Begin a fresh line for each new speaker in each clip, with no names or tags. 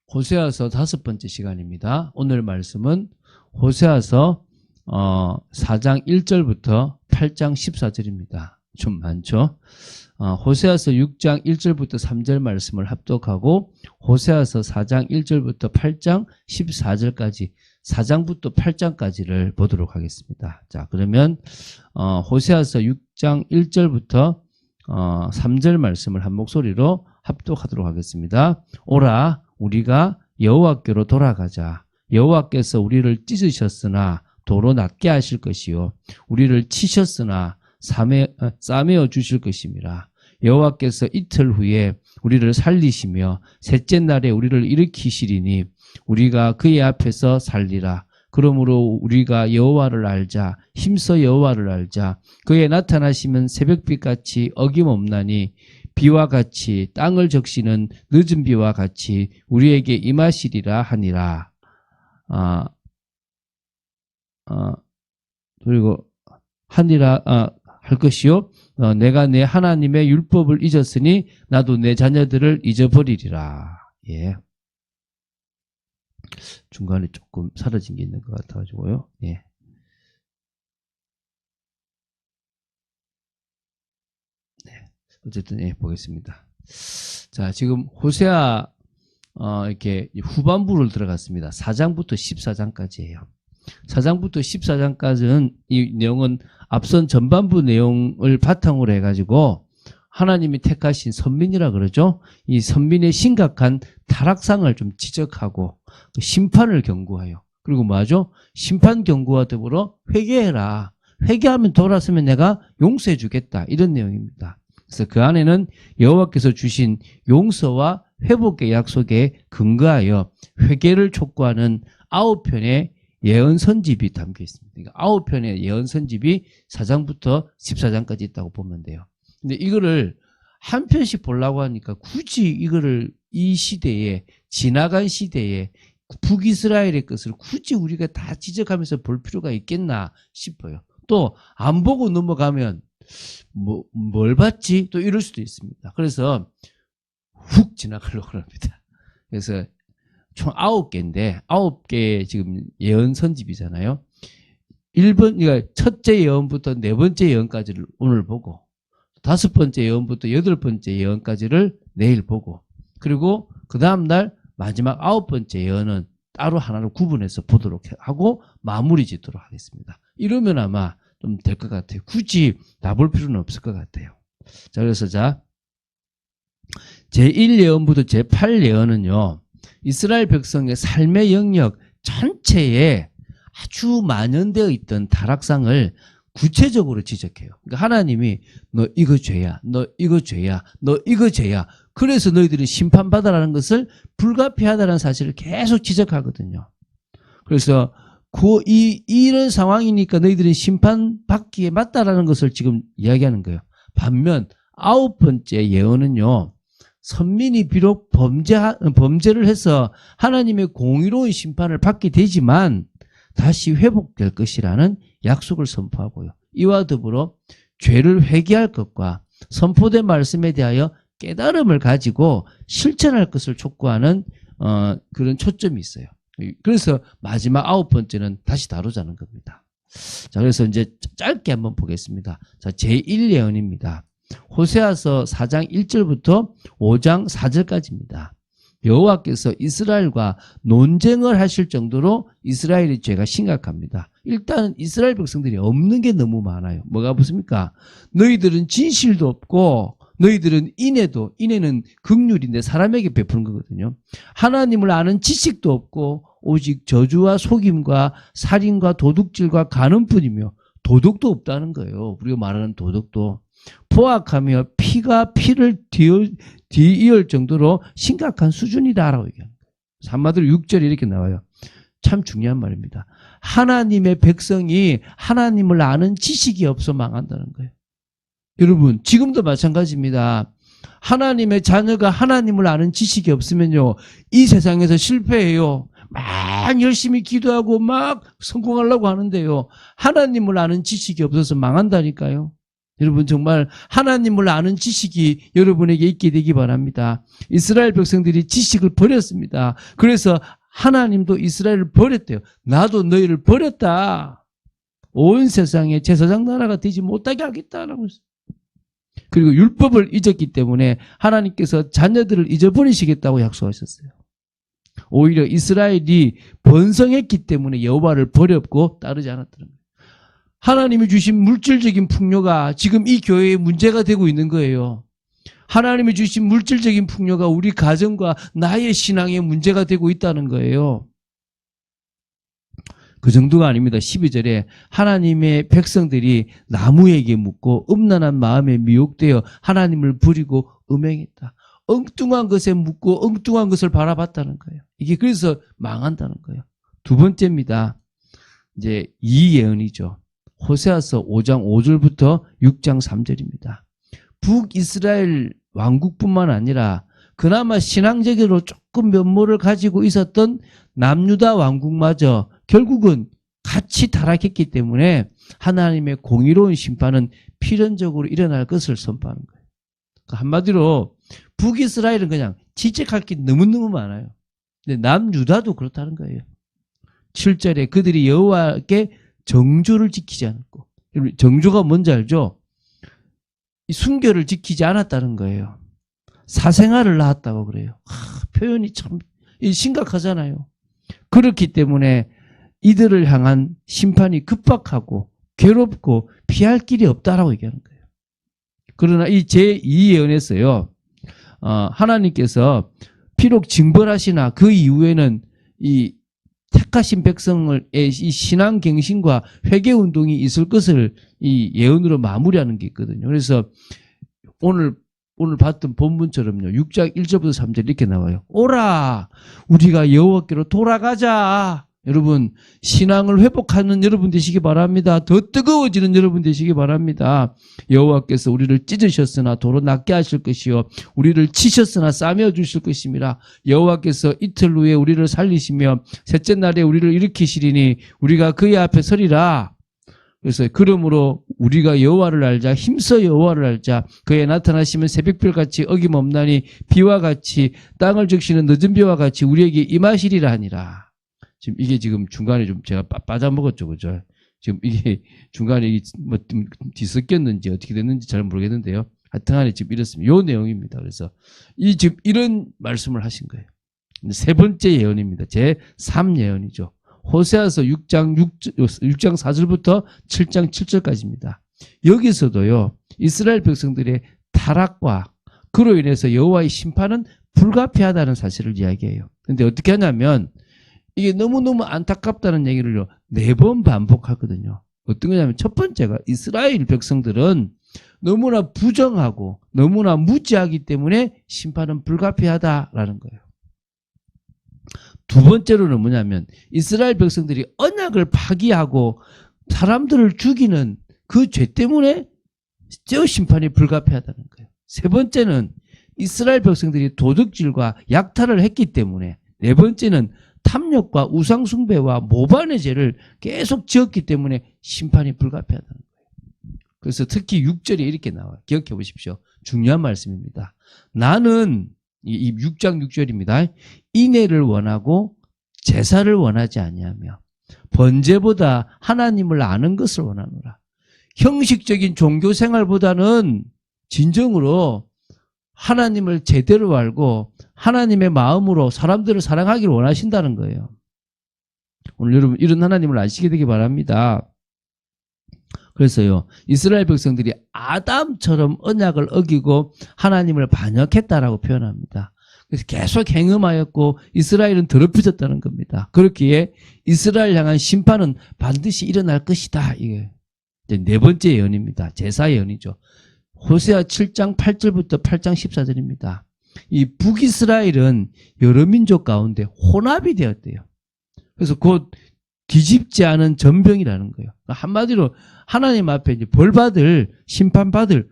호세아서 5번째 시간입니다. 오늘 말씀은 호세아서 4장 1절부터 8장 14절입니다. 좀 많죠? 호세아서 6장 1절부터 3절 말씀을 합독하고 호세아서 4장 1절부터 8장 14절까지 4장부터 8장까지를 보도록 하겠습니다. 자, 그러면 호세아서 6장 1절부터 3절 말씀을 한 목소리로 합독하도록 하겠습니다. 오라 우리가 여호와께로 돌아가자. 여호와께서 우리를 찢으셨으나 도로 낫게 하실 것이요 우리를 치셨으나 싸매어 주실 것임이라. 여호와께서 이틀 후에 우리를 살리시며 셋째 날에 우리를 일으키시리니 우리가 그의 앞에서 살리라. 그러므로 우리가 여호와를 알자. 힘써 여호와를 알자. 그의 나타나시면 새벽빛같이 어김없나니 비와 같이 땅을 적시는 늦은 비와 같이 우리에게 임하시리라 하니라. 그리고 하니라 할 것이요. 내가 내 하나님의 율법을 잊었으니 나도 내 자녀들을 잊어버리리라. 예. 중간에 조금 사라진 게 있는 것 같아가지고요. 예. 네. 어쨌든 예, 보겠습니다. 자, 지금 호세아 이렇게 후반부를 들어갔습니다. 4장부터 14장까지예요. 4장부터 14장까지는 이 내용은 앞선 전반부 내용을 바탕으로 해가지고 하나님이 택하신 선민이라 그러죠. 이 선민의 심각한 타락상을 좀 지적하고 심판을 경고해요. 그리고 뭐하죠? 심판 경고와 더불어 회개해라. 회개하면 돌아서면 내가 용서해 주겠다. 이런 내용입니다. 그래서 그 안에는 여호와께서 주신 용서와 회복의 약속에 근거하여 회개를 촉구하는 9편의 예언 선집이 담겨 있습니다. 그러니까 9편의 예언 선집이 4장부터 14장까지 있다고 보면 돼요. 근데 이거를 한 편씩 보려고 하니까 굳이 이거를 이 시대에 지나간 시대에 북이스라엘의 것을 굳이 우리가 다 지적하면서 볼 필요가 있겠나 싶어요. 또 안 보고 넘어가면 뭘 봤지? 또 이럴 수도 있습니다. 그래서 훅 지나가려고 합니다. 그래서 총 9개인데 9개 지금 예언 선집이잖아요. 1번, 그러니까 첫째 예언부터 4번째 예언까지를 오늘 보고 5번째 예언부터 8번째 예언까지를 내일 보고 그리고 그 다음날 마지막 9번째 예언은 따로 하나로 구분해서 보도록 하고 마무리 짓도록 하겠습니다. 이러면 아마 좀 될 것 같아요. 굳이 다 볼 필요는 없을 것 같아요. 자, 그래서 제1예언부터 제8예언은요. 이스라엘 백성의 삶의 영역 전체에 아주 만연되어 있던 타락상을 구체적으로 지적해요. 그러니까 하나님이 너 이거 죄야, 너 이거 죄야, 너 이거 죄야. 그래서 너희들이 심판받아라는 것을 불가피하다는 사실을 계속 지적하거든요. 그래서 이런 상황이니까 너희들은 심판받기에 맞다라는 것을 지금 이야기하는 거예요. 반면 9번째 예언은요. 선민이 비록 범죄를 해서 하나님의 공의로운 심판을 받게 되지만 다시 회복될 것이라는 약속을 선포하고요. 이와 더불어 죄를 회개할 것과 선포된 말씀에 대하여 깨달음을 가지고 실천할 것을 촉구하는 그런 초점이 있어요. 그래서 마지막 9번째는 다시 다루자는 겁니다. 자, 그래서 이제 짧게 한번 보겠습니다. 자, 제1예언입니다. 호세아서 4장 1절부터 5장 4절까지입니다. 여호와께서 이스라엘과 논쟁을 하실 정도로 이스라엘의 죄가 심각합니다. 일단 이스라엘 백성들이 없는 게 너무 많아요. 뭐가 없습니까? 너희들은 진실도 없고 너희들은 인애는 긍휼인데 사람에게 베푸는 거거든요. 하나님을 아는 지식도 없고 오직 저주와 속임과 살인과 도둑질과 간음뿐이며 도덕도 없다는 거예요. 우리가 말하는 도덕도. 포악하며 피가 피를 뒤이을 정도로 심각한 수준이다라고 얘기합니다. 한마디로 6절에 이렇게 나와요. 참 중요한 말입니다. 하나님의 백성이 하나님을 아는 지식이 없어 망한다는 거예요. 여러분 지금도 마찬가지입니다. 하나님의 자녀가 하나님을 아는 지식이 없으면요. 이 세상에서 실패해요. 막 열심히 기도하고 막 성공하려고 하는데요. 하나님을 아는 지식이 없어서 망한다니까요. 여러분 정말 하나님을 아는 지식이 여러분에게 있게 되기 바랍니다. 이스라엘 백성들이 지식을 버렸습니다. 그래서 하나님도 이스라엘을 버렸대요. 나도 너희를 버렸다. 온 세상에 제사장 나라가 되지 못하게 하겠다라고 했어요. 그리고 율법을 잊었기 때문에 하나님께서 자녀들을 잊어버리시겠다고 약속하셨어요. 오히려 이스라엘이 번성했기 때문에 여호와를 버렸고 따르지 않았다는 거예요. 하나님이 주신 물질적인 풍요가 지금 이 교회에 문제가 되고 있는 거예요. 하나님이 주신 물질적인 풍요가 우리 가정과 나의 신앙에 문제가 되고 있다는 거예요. 그 정도가 아닙니다. 12절에 하나님의 백성들이 나무에게 묻고 음란한 마음에 미혹되어 하나님을 버리고 음행했다. 엉뚱한 것에 묻고 엉뚱한 것을 바라봤다는 거예요. 이게 그래서 망한다는 거예요. 두 번째입니다. 이제 이 예언이죠. 호세아서 5장 5절부터 6장 3절입니다. 북이스라엘 왕국뿐만 아니라 그나마 신앙적으로 조금 면모를 가지고 있었던 남유다 왕국마저 결국은 같이 타락했기 때문에 하나님의 공의로운 심판은 필연적으로 일어날 것을 선포하는 거예요. 한마디로 북이스라엘은 그냥 지적할 게 너무너무 많아요. 근데 남유다도 그렇다는 거예요. 7절에 그들이 여호와께 정조를 지키지 않았고, 정조가 뭔지 알죠? 이 순교를 지키지 않았다는 거예요. 사생아를 낳았다고 그래요. 표현이 참 심각하잖아요. 그렇기 때문에 이들을 향한 심판이 급박하고 괴롭고 피할 길이 없다라고 얘기하는 거예요. 그러나 이 제2 예언에서요, 하나님께서 비록 징벌하시나 그 이후에는 이 택하신 백성의 이 신앙 갱신과 회개 운동이 있을 것을 이 예언으로 마무리하는 게 있거든요. 그래서 오늘 봤던 본문처럼요. 6장 1절부터 3절 이렇게 나와요. 오라, 우리가 여호와께로 돌아가자. 여러분, 신앙을 회복하는 여러분 되시기 바랍니다. 더 뜨거워지는 여러분 되시기 바랍니다. 여호와께서 우리를 찢으셨으나 도로 낫게 하실 것이요, 우리를 치셨으나 싸매어 주실 것입니다. 여호와께서 이틀 후에 우리를 살리시며 셋째 날에 우리를 일으키시리니 우리가 그의 앞에 서리라. 그래서 그러므로 우리가 여호와를 알자, 힘써 여호와를 알자. 그의 나타나시면 새벽별같이 어김없나니 비와 같이 땅을 적시는 늦은 비와 같이 우리에게 임하시리라 하니라. 이게 지금 중간에 좀 제가 빠져먹었죠, 그죠? 지금 이게 중간에 뭐 뒤섞였는지 어떻게 됐는지 잘 모르겠는데요. 하여튼간에 지금 이렇습니다. 요 내용입니다. 그래서 지금 이런 말씀을 하신 거예요. 세 번째 예언입니다. 제 3 예언이죠. 호세아서 6장 4절부터 7장 7절까지입니다. 여기서도요, 이스라엘 백성들의 타락과 그로 인해서 여호와의 심판은 불가피하다는 사실을 이야기해요. 근데 어떻게 하냐면 이게 너무너무 안타깝다는 얘기를요, 4번 반복하거든요. 어떤 거냐면 첫 번째가 이스라엘 백성들은 너무나 부정하고 너무나 무지하기 때문에 심판은 불가피하다라는 거예요. 두 번째로는 뭐냐면 이스라엘 백성들이 언약을 파기하고 사람들을 죽이는 그 죄 때문에 심판이 불가피하다는 거예요. 세 번째는 이스라엘 백성들이 도둑질과 약탈을 했기 때문에, 네 번째는 탐욕과 우상숭배와 모반의 죄를 계속 지었기 때문에 심판이 불가피하다는 거예요. 그래서 특히 6절에 이렇게 나와요. 기억해 보십시오. 중요한 말씀입니다. 나는 이 6장 6절입니다. 인애를 원하고 제사를 원하지 아니하며 번제보다 하나님을 아는 것을 원하노라. 형식적인 종교 생활보다는 진정으로 하나님을 제대로 알고 하나님의 마음으로 사람들을 사랑하기를 원하신다는 거예요. 오늘 여러분 이런 하나님을 아시게 되기 바랍니다. 그래서요, 이스라엘 백성들이 아담처럼 언약을 어기고 하나님을 반역했다라고 표현합니다. 그래서 계속 행음하였고 이스라엘은 더럽혀졌다는 겁니다. 그렇기에 이스라엘 향한 심판은 반드시 일어날 것이다. 이게 이제 네 번째 예언입니다. 제사 예언이죠. 호세아 7장 8절부터 8장 14절입니다. 이 북이스라엘은 여러 민족 가운데 혼합이 되었대요. 그래서 곧 뒤집지 않은 전병이라는 거예요. 한마디로 하나님 앞에 이제 벌받을, 심판받을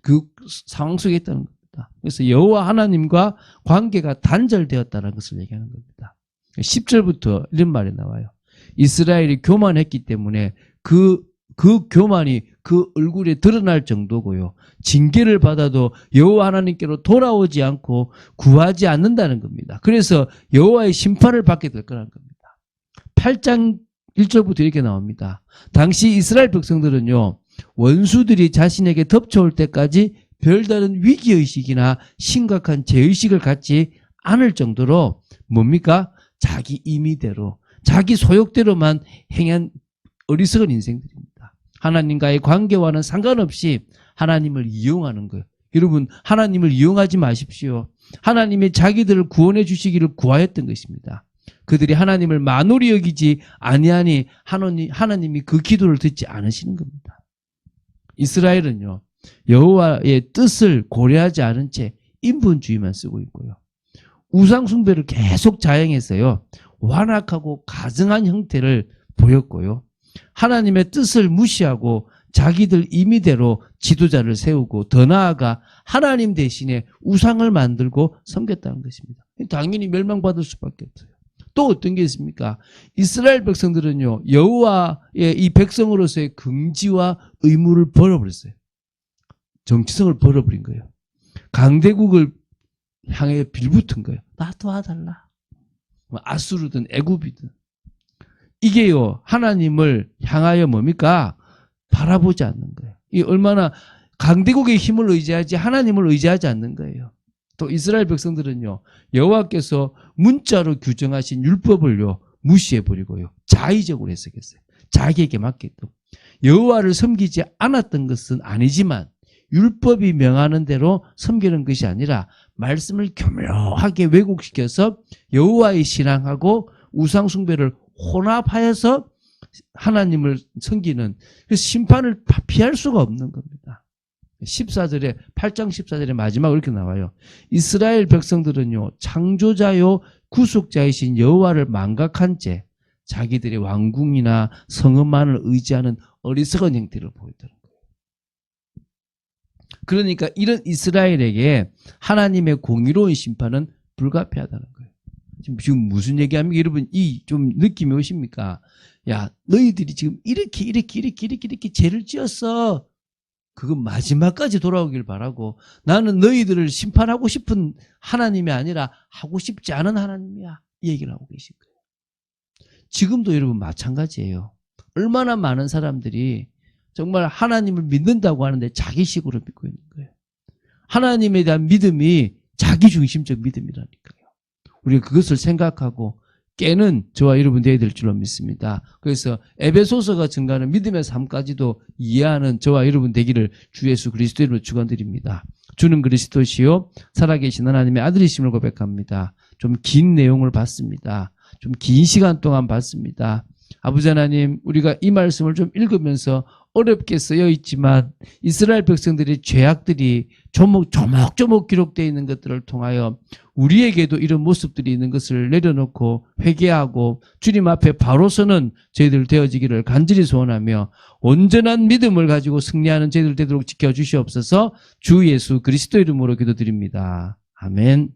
그 상황 속에 있다는 겁니다. 그래서 여호와 하나님과 관계가 단절되었다는 것을 얘기하는 겁니다. 10절부터 이런 말이 나와요. 이스라엘이 교만했기 때문에 그 그 교만이 그 얼굴에 드러날 정도고요. 징계를 받아도 여호와 하나님께로 돌아오지 않고 구하지 않는다는 겁니다. 그래서 여호와의 심판을 받게 될 거라는 겁니다. 8장 1절부터 이렇게 나옵니다. 당시 이스라엘 백성들은요, 원수들이 자신에게 덮쳐올 때까지 별다른 위기의식이나 심각한 죄의식을 갖지 않을 정도로 뭡니까? 자기 임의대로, 자기 소욕대로만 행한 어리석은 인생들입니다. 하나님과의 관계와는 상관없이 하나님을 이용하는 거예요. 여러분, 하나님을 이용하지 마십시오. 하나님이 자기들을 구원해 주시기를 구하였던 것입니다. 그들이 하나님을 만홀히 여기지 아니하니 하나님이 그 기도를 듣지 않으시는 겁니다. 이스라엘은요, 여호와의 뜻을 고려하지 않은 채 인본주의만 쓰고 있고요. 우상숭배를 계속 자행해서요, 완악하고 가증한 형태를 보였고요. 하나님의 뜻을 무시하고 자기들 임의대로 지도자를 세우고 더 나아가 하나님 대신에 우상을 만들고 섬겼다는 것입니다. 당연히 멸망받을 수밖에 없어요. 또 어떤 게 있습니까? 이스라엘 백성들은요, 여호와의 이 백성으로서의 긍지와 의무를 버려버렸어요. 정치성을 버려버린 거예요. 강대국을 향해 빌붙은 거예요. 나 도와달라. 아수르든 애굽이든. 이게요, 하나님을 향하여 뭡니까? 바라보지 않는 거예요. 이 얼마나 강대국의 힘을 의지하지 하나님을 의지하지 않는 거예요. 또 이스라엘 백성들은요, 여호와께서 문자로 규정하신 율법을요, 무시해버리고요, 자의적으로 해석했어요. 자기에게 맞게끔. 여호와를 섬기지 않았던 것은 아니지만 율법이 명하는 대로 섬기는 것이 아니라 말씀을 교묘하게 왜곡시켜서 여호와의 신앙하고 우상 숭배를 혼합하여서 하나님을 섬기는, 그래서 심판을 피할 수가 없는 겁니다. 8장 14절에 마지막으로 이렇게 나와요. 이스라엘 백성들은요, 창조자요 구속자이신 여호와를 망각한 채 자기들의 왕궁이나 성읍만을 의지하는 어리석은 형태를 보이더라고요. 그러니까 이런 이스라엘에게 하나님의 공의로운 심판은 불가피하다는 거예요. 지금 무슨 얘기하면 여러분 이 좀 느낌이 오십니까? 야, 너희들이 지금 이렇게 죄를 지었어. 그건 마지막까지 돌아오길 바라고, 나는 너희들을 심판하고 싶은 하나님이 아니라 하고 싶지 않은 하나님이야. 이 얘기를 하고 계신 거예요. 지금도 여러분 마찬가지예요. 얼마나 많은 사람들이 정말 하나님을 믿는다고 하는데 자기식으로 믿고 있는 거예요. 하나님에 대한 믿음이 자기중심적 믿음이라니까요. 우리가 그것을 생각하고 깨는 저와 여러분 되어야 될 줄로 믿습니다. 그래서 에베소서가 증가하는 믿음의 삶까지도 이해하는 저와 여러분 되기를 주 예수 그리스도 이름으로 축원드립니다. 주는 그리스도시요 살아계신 하나님의 아들이심을 고백합니다. 좀 긴 내용을 봤습니다. 좀 긴 시간 동안 봤습니다. 아버지 하나님, 우리가 이 말씀을 좀 읽으면서 어렵게 쓰여 있지만 이스라엘 백성들의 죄악들이 조목조목 기록되어 있는 것들을 통하여 우리에게도 이런 모습들이 있는 것을 내려놓고 회개하고 주님 앞에 바로 서는 저희들 되어지기를 간절히 소원하며 온전한 믿음을 가지고 승리하는 저희들 되도록 지켜주시옵소서. 주 예수 그리스도 이름으로 기도드립니다. 아멘.